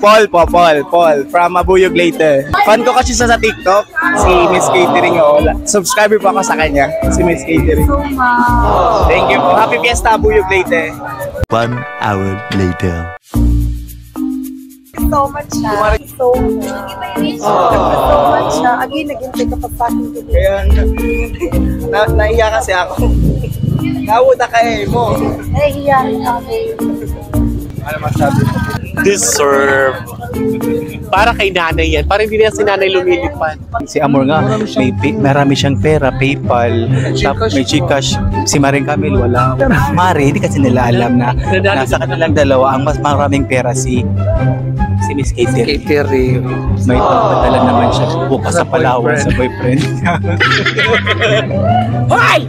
Paul po, Paul. From Abuyog Leyte. Fan ko kasi siya sa TikTok. Si Miss Catering. Subscriber po ako sa kanya. Si Miss Catering. Thank you po. Happy Fiesta, Abuyog Leyte. 1 hour later. So much siya. So much siya. Again, naghintay ka pag-packing today. Kaya, naiya kasi ako. Nawuta ka mo. Nahihiya rin kami. Ano masabi mo? Deserve. Para kay nanay yan. Para hindi na si nanay lumilipad. Si Amor nga, marami siyang pera, PayPal, may Gcash. Si Maring Camille, wala. Mari, hindi kasi nila alam na nasa kanilang dalawa ang mas maraming pera si Miss Catering. May padala naman siya bukas sa Palawan sa boyfriend. Hoy!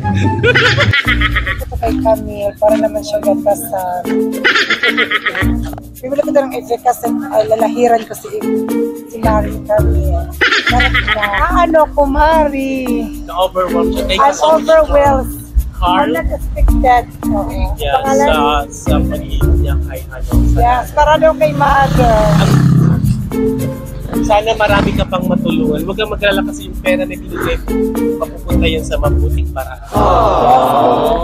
Ito kay Camille, para naman siya gatasan. Bibili ko ng effect kasi lalahiran ko si Mari Camille. Ano ko, Mari? Na-overwhelmed siya. I'm overwhelmed. I'm not expected. Yeah, sa pag-iinit niya kay ano. Yes, para daw kay Mother. Sana marami ka pang matulungan. Huwag kang mag-alala kasi yung pera na binigay mapupunta yun sa mabuting paraan.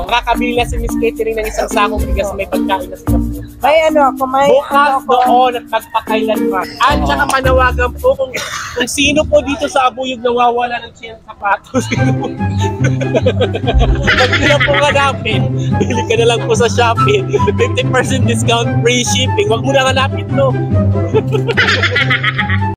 Makakabili na si Miss Catering ng isang sakong bigas, may pagkain na sila po. May ano ako, may bukas doon at magpakailanman. At saka manawagan po kung sino po dito sa Abuyog nawawala ng siyang sapatos. Pag nila po hanapin, bili ka na lang po sa Shopee. 50% discount, free shipping. Huwag mo na hanapin to.